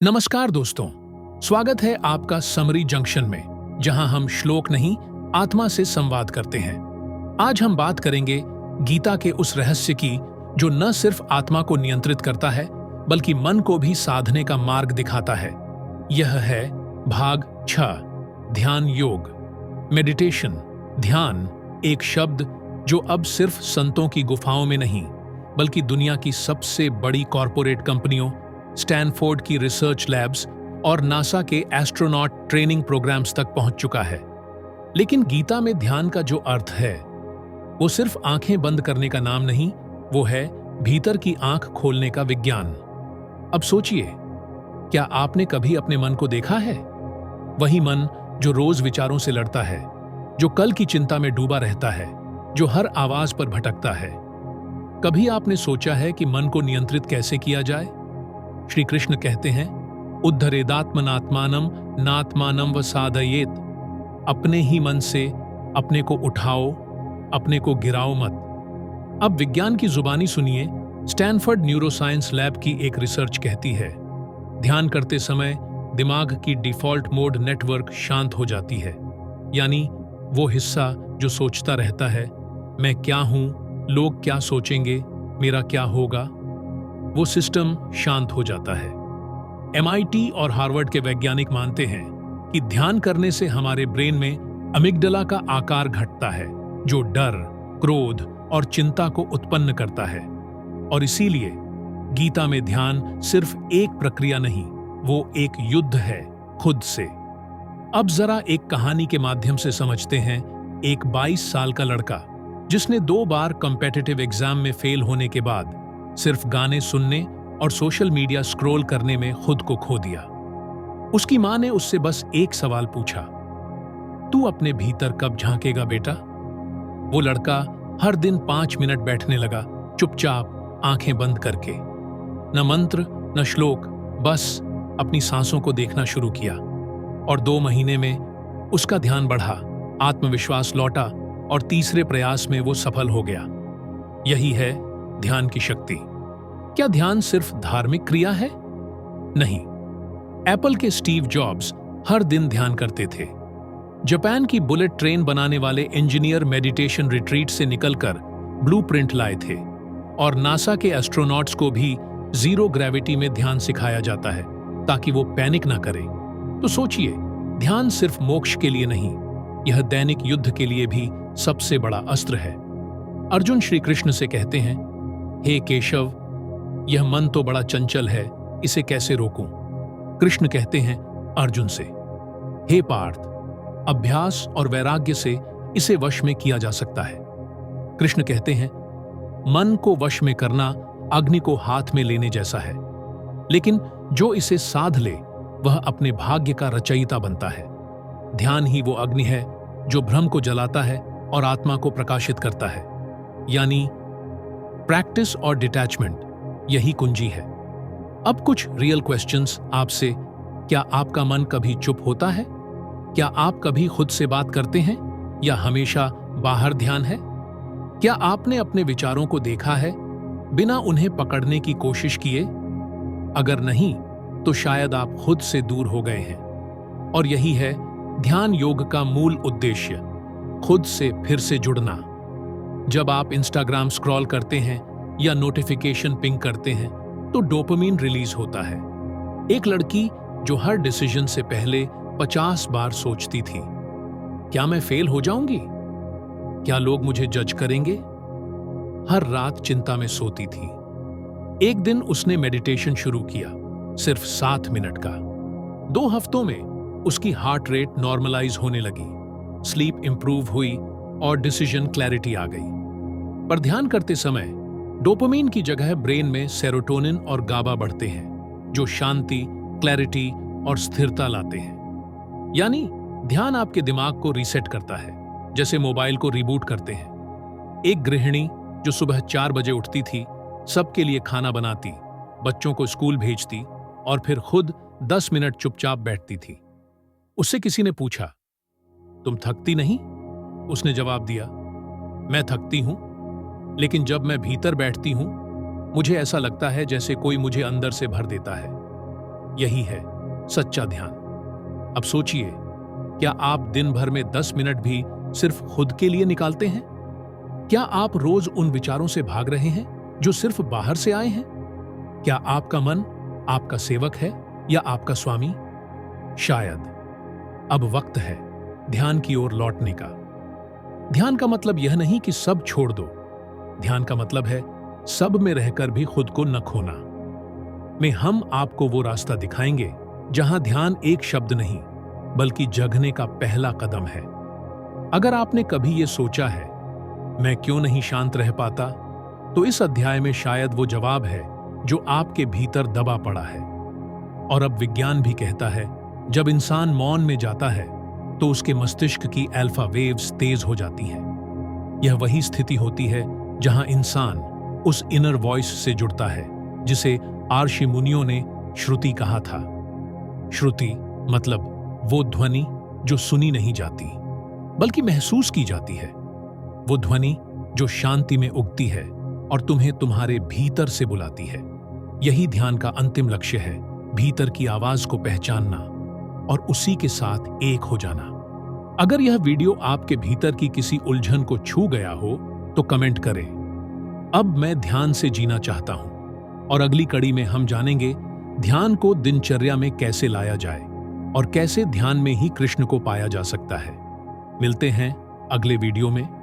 नमस्कार दोस्तों, स्वागत है आपका समरी जंक्शन में, जहां हम श्लोक नहीं आत्मा से संवाद करते हैं। आज हम बात करेंगे गीता के उस रहस्य की जो न सिर्फ आत्मा को नियंत्रित करता है बल्कि मन को भी साधने का मार्ग दिखाता है। यह है भाग 6, ध्यान योग। मेडिटेशन, ध्यान, एक शब्द जो अब सिर्फ संतों की गुफाओं में नहीं बल्कि दुनिया की सबसे बड़ी कॉरपोरेट कंपनियों, स्टैनफोर्ड की रिसर्च लैब्स और नासा के एस्ट्रोनॉट ट्रेनिंग प्रोग्राम्स तक पहुंच चुका है। लेकिन गीता में ध्यान का जो अर्थ है वो सिर्फ आंखें बंद करने का नाम नहीं, वो है भीतर की आंख खोलने का विज्ञान। अब सोचिए, क्या आपने कभी अपने मन को देखा है? वही मन जो रोज विचारों से लड़ता है, जो कल की चिंता में डूबा रहता है, जो हर आवाज पर भटकता है। कभी आपने सोचा है कि मन को नियंत्रित कैसे किया जाए? श्री कृष्ण कहते हैं, उद्धरेदात्मनात्मानम नात्मानम वसादयेत। अपने ही मन से अपने को उठाओ, अपने को गिराओ मत। अब विज्ञान की जुबानी सुनिए। स्टैनफोर्ड न्यूरोसाइंस लैब की एक रिसर्च कहती है, ध्यान करते समय दिमाग की डिफॉल्ट मोड नेटवर्क शांत हो जाती है। यानी वो हिस्सा जो सोचता रहता है, मैं क्या हूं, लोग क्या सोचेंगे, मेरा क्या होगा, वो सिस्टम शांत हो जाता है। MIT और हार्वर्ड के वैज्ञानिक मानते हैं कि ध्यान करने से हमारे ब्रेन में अमिग्डला का आकार घटता है, जो डर, क्रोध और चिंता को उत्पन्न करता है। और इसीलिए गीता में ध्यान सिर्फ एक प्रक्रिया नहीं, वो एक युद्ध है खुद से। अब जरा एक कहानी के माध्यम से समझते हैं। एक 22 साल का लड़का जिसने 2 बार कॉम्पिटिटिव एग्जाम में फेल होने के बाद सिर्फ गाने सुनने और सोशल मीडिया स्क्रॉल करने में खुद को खो दिया। उसकी मां ने उससे बस एक सवाल पूछा, तू अपने भीतर कब झांकेगा बेटा? वो लड़का हर दिन 5 मिनट बैठने लगा, चुपचाप आंखें बंद करके। न मंत्र न श्लोक, बस अपनी सांसों को देखना शुरू किया। और 2 महीने में उसका ध्यान बढ़ा, आत्मविश्वास लौटा और तीसरे प्रयास में वो सफल हो गया। यही है ध्यान की शक्ति। क्या ध्यान सिर्फ धार्मिक क्रिया है? नहीं। एप्पल के स्टीव जॉब्स हर दिन ध्यान करते थे। जापान की बुलेट ट्रेन बनाने वाले इंजीनियर मेडिटेशन रिट्रीट से निकलकर ब्लूप्रिंट लाए थे। और नासा के एस्ट्रोनॉट्स को भी जीरो ग्रेविटी में ध्यान सिखाया जाता है ताकि वो पैनिक ना करें। तो सोचिए, ध्यान सिर्फ मोक्ष के लिए नहीं, यह दैनिक युद्ध के लिए भी सबसे बड़ा अस्त्र है। अर्जुन श्री कृष्ण से कहते हैं, हे केशव, यह मन तो बड़ा चंचल है, इसे कैसे रोकूं? कृष्ण कहते हैं अर्जुन से, हे पार्थ, अभ्यास और वैराग्य से इसे वश में किया जा सकता है। कृष्ण कहते हैं, मन को वश में करना अग्नि को हाथ में लेने जैसा है, लेकिन जो इसे साध ले वह अपने भाग्य का रचयिता बनता है। ध्यान ही वो अग्नि है जो भ्रम को जलाता है और आत्मा को प्रकाशित करता है। यानी प्रैक्टिस और डिटैचमेंट, यही कुंजी है। अब कुछ रियल क्वेश्चंस आपसे। क्या आपका मन कभी चुप होता है? क्या आप कभी खुद से बात करते हैं या हमेशा बाहर ध्यान है? क्या आपने अपने विचारों को देखा है बिना उन्हें पकड़ने की कोशिश किए? अगर नहीं, तो शायद आप खुद से दूर हो गए हैं। और यही है ध्यान योग का मूल उद्देश्य, खुद से फिर से जुड़ना। जब आप इंस्टाग्राम स्क्रॉल करते हैं या नोटिफिकेशन पिंग करते हैं तो डोपामिन रिलीज होता है। एक लड़की जो हर डिसीजन से पहले 50 बार सोचती थी, क्या मैं फेल हो जाऊंगी? क्या लोग मुझे जज करेंगे? हर रात चिंता में सोती थी। एक दिन उसने मेडिटेशन शुरू किया, सिर्फ 7 मिनट का। 2 हफ्तों में उसकी हार्ट रेट नॉर्मलाइज होने लगी, स्लीप इंप्रूव हुई और डिसीजन क्लैरिटी आ गई। पर ध्यान करते समय डोपामिन की जगह ब्रेन में सेरोटोनिन और गाबा बढ़ते हैं, जो शांति, क्लैरिटी और स्थिरता लाते हैं। यानी ध्यान आपके दिमाग को रीसेट करता है, जैसे मोबाइल को रिबूट करते हैं। एक गृहिणी जो सुबह 4 बजे उठती थी, सबके लिए खाना बनाती, बच्चों को स्कूल भेजती और फिर खुद 10 मिनट चुपचाप बैठती थी। उससे किसी ने पूछा, तुम थकती नहीं? उसने जवाब दिया, मैं थकती हूं, लेकिन जब मैं भीतर बैठती हूं मुझे ऐसा लगता है जैसे कोई मुझे अंदर से भर देता है। यही है सच्चा ध्यान। अब सोचिए, क्या आप दिन भर में 10 मिनट भी सिर्फ खुद के लिए निकालते हैं? क्या आप रोज उन विचारों से भाग रहे हैं जो सिर्फ बाहर से आए हैं? क्या आपका मन आपका सेवक है या आपका स्वामी? शायद अब वक्त है ध्यान की ओर लौटने का। ध्यान का मतलब यह नहीं कि सब छोड़ दो। ध्यान का मतलब है सब में रहकर भी खुद को न खोना। में हम आपको वो रास्ता दिखाएंगे जहां ध्यान एक शब्द नहीं बल्कि जगने का पहला कदम है। अगर आपने कभी ये सोचा है, मैं क्यों नहीं शांत रह पाता, तो इस अध्याय में शायद वो जवाब है जो आपके भीतर दबा पड़ा है। और अब विज्ञान भी कहता है, जब इंसान मौन में जाता है तो उसके मस्तिष्क की अल्फा वेव्स तेज हो जाती हैं। यह वही स्थिति होती है जहां इंसान उस इनर वॉइस से जुड़ता है जिसे आर्षि मुनियों ने श्रुति कहा था। श्रुति मतलब वो ध्वनि जो सुनी नहीं जाती बल्कि महसूस की जाती है। वो ध्वनि जो शांति में उगती है और तुम्हें तुम्हारे भीतर से बुलाती है। यही ध्यान का अंतिम लक्ष्य है, भीतर की आवाज को पहचानना और उसी के साथ एक हो जाना। अगर यह वीडियो आपके भीतर की किसी उलझन को छू गया हो तो कमेंट करें, अब मैं ध्यान से जीना चाहता हूं। और अगली कड़ी में हम जानेंगे ध्यान को दिनचर्या में कैसे लाया जाए और कैसे ध्यान में ही कृष्ण को पाया जा सकता है। मिलते हैं अगले वीडियो में।